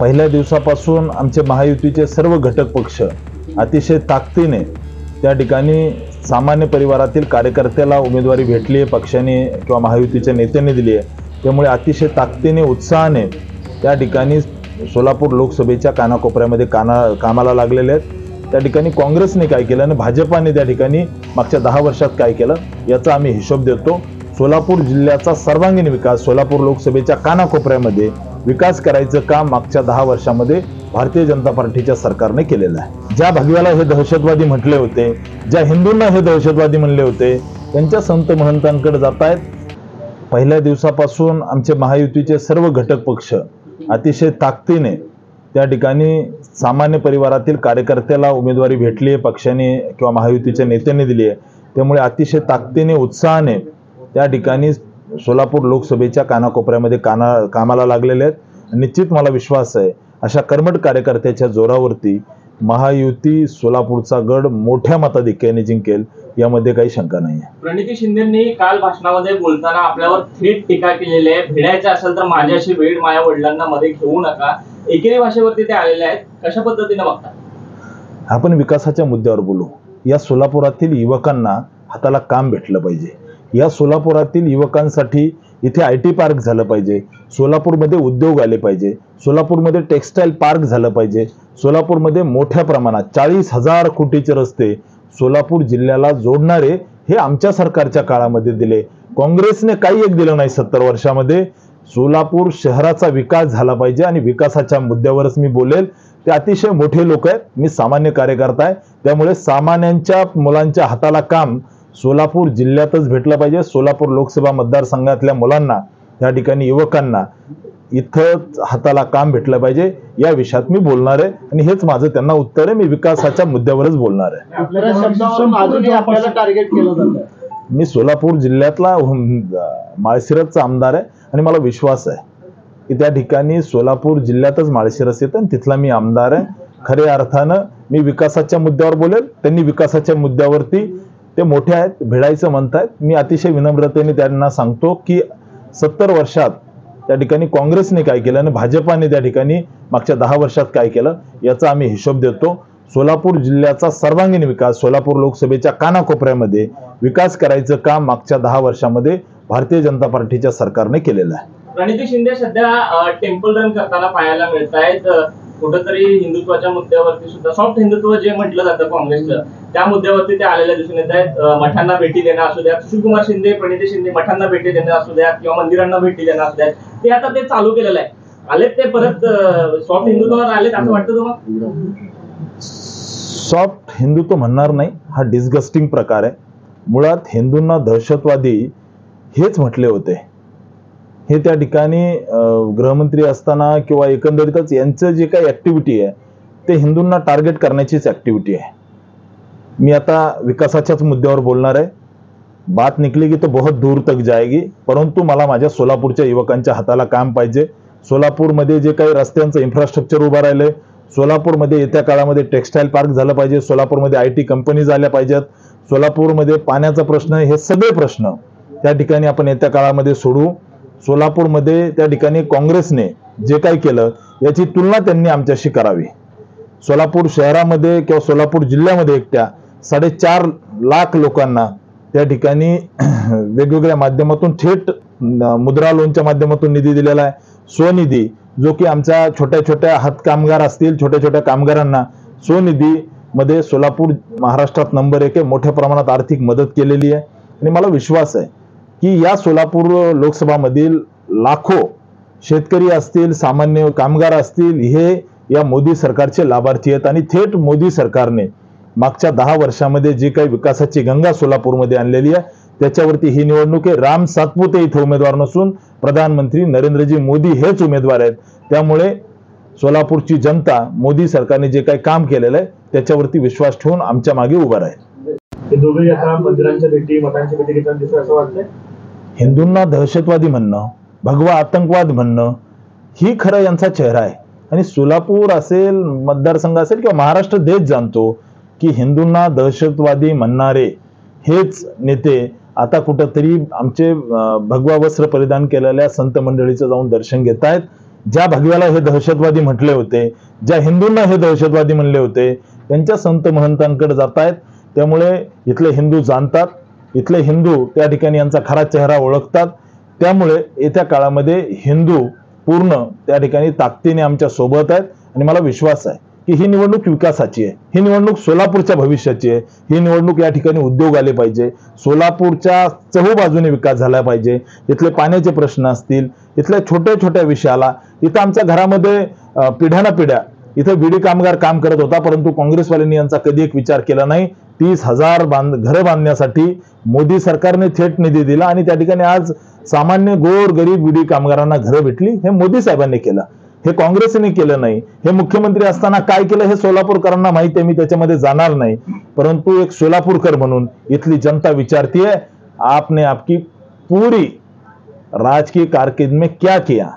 पहिल्या दिवसापासून आमचे महायुतीचे सर्व घटक पक्ष अतिशय ताकदीने त्या ठिकाणी सामान्य परिवारातील कार्यकर्त्याला उमेदवारी भेटली आहे, पक्षाने किंवा महायुतीच्या नेत्यांनी दिली आहे. त्यामुळे अतिशय ताकदीने उत्साहाने त्या ठिकाणी सोलापूर लोकसभेच्या कानाकोपऱ्यामध्ये कामाला लागलेले आहेत. त्या ठिकाणी काँग्रेसने काय केलं आणि भाजपाने त्या ठिकाणी मागच्या 10 वर्षात काय केलं याचा आम्ही हिशोब देतो. सोलापूर जिल्ह्याचा सर्वांगीण विकास, सोलापूर लोकसभेच्या कानाकोपऱ्यामध्ये विकास करायचं काम मागच्या 10 वर्षामध्ये भारतीय जनता पार्टीच्या सरकारने केलेलं आहे. ज्या भगव्याला हे दहशतवादी म्हटले होते, ज्या हिंदूंना हे दहशतवादी म्हणले होते, त्यांच्या संत महंतांकडे जात आहेत. पहिल्या दिवसापासून आमचे महायुतीचे सर्व घटक पक्ष अतिशय ताकदीने त्या ठिकाणी सामान्य परिवारातील कार्यकर्त्याला उमेदवारी भेटली आहे, पक्षाने किंवा महायुतीच्या नेत्यांनी दिली आहे. त्यामुळे अतिशय ताकदीने उत्साहाने त्या ठिकाणी सोलापूर लोकसभेच्या कानाकोपऱ्यामध्ये कामाला लागलेले आहेत. निश्चित मला विश्वास आहे अशा कर्मठ कार्यकर्त्याच्या जोरावरती महायुती सोलापूरचा गड मोठ्या मताधिक्याने जिंकेल, यामध्ये काही शंका नाही आहे. प्रणिती शिंदेंनी काल भाषणामध्ये बोलताना आपल्यावर थेट टीका केलेली आहे. भिडायचं असेल तर माझ्याशी भेट, माझ्या वडिलांना मध्ये घेऊ नका, एकेरी भाषेवरती ते आलेले आहेत. कशा पद्धतीने बघता? आपण विकासाच्या मुद्द्यावर बोलू. या सोलापुरातील युवकांना हाताला काम भेटलं पाहिजे. या सोलापुरातील युवकांसाठी इथे IT पार्क झालं पाहिजे, सोलापूरमध्ये उद्योग आले पाहिजे, सोलापूरमध्ये टेक्सटाईल पार्क झालं पाहिजे, सोलापूरमध्ये मोठ्या प्रमाणात 40,000 कोटीचे रस्ते सोलापूर जिल्ह्याला जोडणारे हे आमच्या सरकारच्या काळामध्ये दिले. काँग्रेसने काही एक दिलं नाही 70 वर्षामध्ये. सोलापूर शहराचा विकास झाला पाहिजे आणि विकासाच्या मुद्द्यावरच मी बोलेल. ते अतिशय मोठे लोक आहेत, मी सामान्य कार्यकर्ता आहे. त्यामुळे सामान्यांच्या मुलांच्या हाताला काम सोलापूर जिल्ह्यातच भेटलं पाहिजे. सोलापूर लोकसभा मतदारसंघातल्या मुलांना, या ठिकाणी युवकांना इथं हाताला काम भेटलं पाहिजे, या विषयात मी बोलणार आहे आणि हेच माझं त्यांना उत्तर आहे. मी विकासाच्या मुद्द्यावरच बोलणार आहे. मी सोलापूर जिल्ह्यातला माळशिरसचा आमदार आहे आणि मला विश्वास आहे की त्या ठिकाणी सोलापूर जिल्ह्यातच माळशिरस येतं आणि तिथला मी आमदार आहे. खऱ्या अर्थानं मी विकासाच्या मुद्द्यावर बोलेल. त्यांनी विकासाच्या मुद्द्यावरती, ते मोठे आहेत, भिडायचं म्हणतायत. मी अतिशय विनम्रतेने त्यांना सांगतो की 70 वर्षात त्या ठिकाणी काँग्रेसने काय केलं आणि भाजपाने त्या ठिकाणी मागच्या 10 वर्षात काय केलं याचा आम्ही हिशोब देतो. सोलापूर जिल्ह्याचा सर्वांगीण विकास, सोलापूर लोकसभेच्या कानाकोपऱ्यामध्ये विकास करायचं काम मागच्या 10 वर्षामध्ये भारतीय जनता पार्टीच्या सरकारने केलेलं आहे. प्रणिती शिंदे सध्या टेम्पल रन करताना पाहायला मिळत आहेत. कुठेतरी हिंदुत्वाच्या मुद्द्यावरती सुद्धा, सॉफ्ट हिंदुत्व जे म्हटलं जातं काँग्रेसचं, त्या मुद्द्यावरती ते आलेल्या दिसून येत आहेत. मठांना भेटी देणं असू द्या, सुशीलकुमार शिंदे, प्रणिती शिंदे मठांना भेटी देणं असू द्या किंवा मंदिरांना भेटी देणं असू द्या, ते आता ते चालू केलेलं आहे. आलेत ते परत सॉफ्ट हिंदुत्वावर आलेत असं वाटतं तुम्हाला? सॉफ्ट हिंदुत्व म्हणणार नाही, हा डिस्गस्टिंग प्रकार आहे. मुळात हिंदूंना दहशतवादी हेच म्हटले होते. हे त्या ठिकाणी गृहमंत्री असताना किंवा एकंदरीतच यांचं जे काही ऍक्टिव्हिटी आहे ते हिंदूंना टार्गेट करण्याचीच ऍक्टिव्हिटी आहे. मी आता विकासाच्याच मुद्द्यावर बोलणार आहे. बात निकली की तो बहुत दूर तक जाएगी, परंतु मला माझ्या सोलापूरच्या युवकांच्या हाताला काम पाहिजे. सोलापूरमध्ये जे काही रस्त्यांचं इन्फ्रास्ट्रक्चर उभं राहिलंय, सोलापूरमध्ये येत्या काळामध्ये टेक्सटाईल पार्क झालं पाहिजे, सोलापूरमध्ये IT कंपनीज आल्या पाहिजेत, सोलापूरमध्ये पाण्याचा प्रश्न, हे सगळे प्रश्न त्या ठिकाणी आपण येत्या काळामध्ये सोडवू. सोलापूरमध्ये त्या ठिकाणी काँग्रेसने जे काही केलं याची तुलना त्यांनी आमच्याशी करावी. सोलापूर शहरामध्ये किंवा सोलापूर जिल्ह्यामध्ये एकट्या 4.5 लाख लोकांना त्या ठिकाणी वेगवेगळ्या माध्यमातून, थेट मुद्रा लोनच्या माध्यमातून निधी दिलेला आहे. स्वनिधी, जो की आमच्या छोट्या छोट्या हातकामगार असतील, छोट्या छोट्या कामगारांना स्वनिधी मध्ये सोलापूर महाराष्ट्रात नंबर 1 आहे. मोठ्या प्रमाणात आर्थिक मदत केलेली आहे आणि मला विश्वास आहे की या सोलापूर लोकसभामधील लाखो शेतकरी असतील, सामान्य कामगार असतील, हे या मोदी सरकारचे लाभार्थी आहेत आणि थेट मोदी सरकारने मागच्या 10 वर्षामध्ये जी काही विकासाची गंगा सोलापूरमध्ये आणलेली आहे त्याच्यावरती ही निवडणूक आहे. राम सातपुते इथे उमेदवार नसून प्रधानमंत्री नरेंद्रजी मोदी हेच उमेदवार आहेत. त्यामुळे सोलापूरची जनता मोदी सरकारने जे काही काम केलेलं आहे त्याच्यावरती विश्वास ठेवून आमच्या मागे उभा राहील. दोघे आता मंदिरांच्या भेटी, मठांच्या भेटी घेताना दिसतं असं वाटतंय. हिंदूंना दहशतवादी म्हणणं, भगवा आतंकवाद म्हणणं, ही खरं यांचा चेहरा आहे. आणि सोलापूर असेल, मतदारसंघ असेल किंवा महाराष्ट्र देश जाणतो की हिंदूंना दहशतवादी म्हणणारे हेच नेते आता कुठंतरी आमचे भगवा वस्त्र परिधान केलेल्या संत मंडळीचं जाऊन दर्शन घेत आहेत. ज्या भगव्याला हे दहशतवादी म्हटले होते, ज्या हिंदूंना हे दहशतवादी म्हणले होते, त्यांच्या संत महंतांकडे जातायत. त्यामुळे इथले हिंदू जाणतात, इथले हिंदू त्या ठिकाणी यांचा खरा चेहरा ओळखतात. त्यामुळे येत्या काळामध्ये हिंदू पूर्ण त्या ठिकाणी ताकदीने आमच्या सोबत आहेत आणि मला विश्वास आहे की ही निवडणूक विकासाची आहे, ही निवडणूक सोलापूरच्या भविष्याची आहे, ही निवडणूक या ठिकाणी उद्योग आले पाहिजे, सोलापूरच्या चहूबाजूने विकास झाला पाहिजे. इथले पाण्याचे प्रश्न असतील, इथल्या छोट्या छोट्या विषयाला, इथं आमच्या घरामध्ये पिढ्यानपिढ्या इथं बीडी कामगार काम करत होता, परंतु काँग्रेसवाल्यांनी यांचा कधी एक विचार केला नाही. 30,000 घरं बांधण्यासाठी मोदी सरकारने थेट निधी दिला आणि त्या ठिकाणी आज सामान्य गोर गरीब बीडी कामगारांना घरं भेटली. हे मोदी साहेबांनी केलं, हे काँग्रेसने केलं नाही. हे मुख्यमंत्री असताना काय केलं हे सोलापूरकरांना माहिती आहे, मी त्याच्यामध्ये जाणार नाही. परंतु एक सोलापूरकर म्हणून इथली जनता विचारतीये, आपने आपकी पूरी राजकीय कारकीर्द में क्या किया,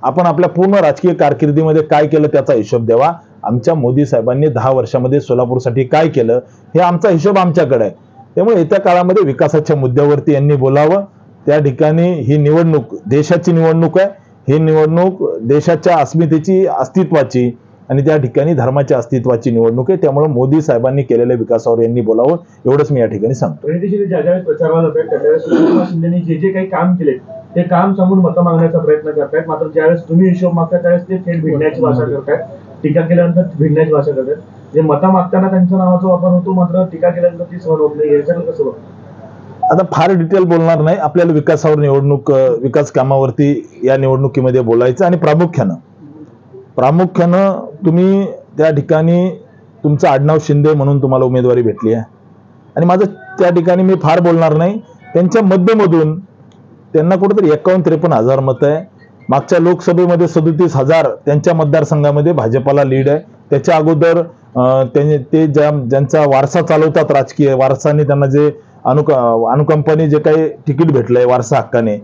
आपण आपल्या पूर्ण राजकीय कारकिर्दीमध्ये काय केलं त्याचा हिशोब द्यावा. आमच्या मोदी साहेबांनी 10 वर्षामध्ये सोलापूरसाठी काय केलं हे आमचा हिशोब आमच्याकडे आहे. त्यामुळे येत्या काळामध्ये विकासाच्या मुद्द्यावरती यांनी बोलावं. त्या ठिकाणी ही निवडणूक देशाची निवडणूक आहे, ही निवडणूक देशाच्या अस्मितेची, अस्तित्वाची आणि त्या ठिकाणी धर्माच्या अस्तित्वाची निवडणूक आहे. त्यामुळे मोदी साहेबांनी केलेल्या विकासावर यांनी बोलावं, एवढंच मी या ठिकाणी सांगतो. ज्यावेळेस प्रचाराला जात आहेत त्यावेळेस एकनाथ शिंदेनी जे काही काम केले ते काम समोर मतं मागण्याचा प्रयत्न करतायत. मात्र ज्यावेळेस तुम्ही हिशोब मागता त्यावेळेस ते थेट भिडण्याची भाषा करतायत, टीका केल्यानंतर भिडण्याची भाषा करतायत. जे मतं मागताना त्यांच्या नावाचा वापर होतो, मात्र टीका केल्यानंतर ती सहन होत नाही. याच्याकडे कसं बघतो? आता फार डिटेल बोलणार नाही, आपल्याला विकासावर विकास कामावरती या निवडणुकीमध्ये बोलायचं. आणि प्रामुख्यानं तुम्ही त्या ठिकाणी तुमचं आडनाव शिंदे म्हणून तुम्हाला उमेदवारी भेटली आहे आणि माझं त्या ठिकाणी मी फार बोलणार नाही. त्यांच्या मध्यमधून त्यांना कुठेतरी 51-53 हजार मतं आहे. मागच्या लोकसभेमध्ये 37,000 त्यांच्या मतदारसंघामध्ये भाजपाला लीड आहे. त्याच्या अगोदर ते ज्यांचा वारसा चालवतात, राजकीय वारसाने त्यांना जे अनुकंपाने जे काही तिकीट भेटलंय वारसा हक्काने,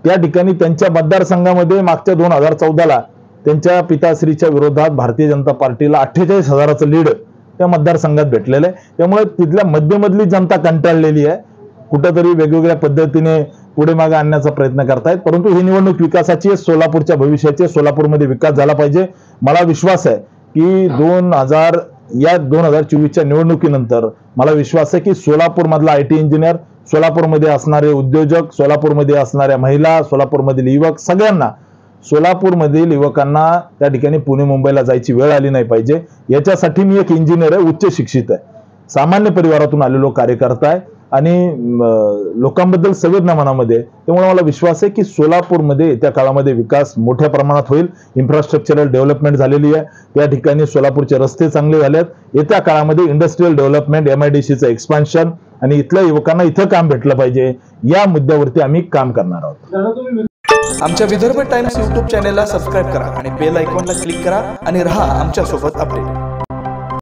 त्या ठिकाणी त्यांच्या मतदारसंघामध्ये मागच्या 2014ला त्यांच्या पिताश्रीच्या विरोधात भारतीय जनता पार्टीला 48,000चं लीड त्या मतदारसंघात भेटलेलं आहे. त्यामुळे तिथल्या मध्यमधली जनता कंटाळलेली आहे, कुठंतरी वेगवेगळ्या पद्धतीने पुढे मागे आणण्याचा प्रयत्न करतायत. परंतु ही निवडणूक विकासाची आहे, सोलापूरच्या भविष्याची. सोलापूरमध्ये विकास झाला पाहिजे. मला विश्वास आहे की 2024च्या निवडणुकीनंतर मला विश्वास आहे की सोलापूर मधला IT इंजिनियर, सोलापूरमध्ये असणारे उद्योजक, सोलापूरमध्ये असणाऱ्या महिला, सोलापूरमधील युवक, सगळ्यांना, सोलापूरमधील युवकांना त्या ठिकाणी पुणे मुंबईला जायची वेळ आली नाही पाहिजे. याच्यासाठी मी एक इंजिनियर आहे, उच्च शिक्षित आहे, सामान्य परिवारातून आलेलो कार्यकर्ता आहे आणि लोकांबद्दल संवेदना मनामध्ये. त्यामुळे मला विश्वास आहे की सोलापूरमध्ये येत्या काळामध्ये विकास मोठ्या प्रमाणात होईल. इन्फ्रास्ट्रक्चरल डेव्हलपमेंट झालेली आहे, त्या ठिकाणी सोलापूरचे रस्ते चांगले झालेत. येत्या काळामध्ये इंडस्ट्रियल डेव्हलपमेंट, MIDCचं एक्सपान्शन आणि इथल्या युवकांना इथं काम भेटलं पाहिजे, या मुद्द्यावरती आम्ही काम करणार आहोत. आमच्या विदर्भ टाइम्स YouTube चॅनेलला सबस्क्राईब करा आणि बेल आयकॉनला क्लिक करा आणि रहा आमच्या सोबत अपडेट.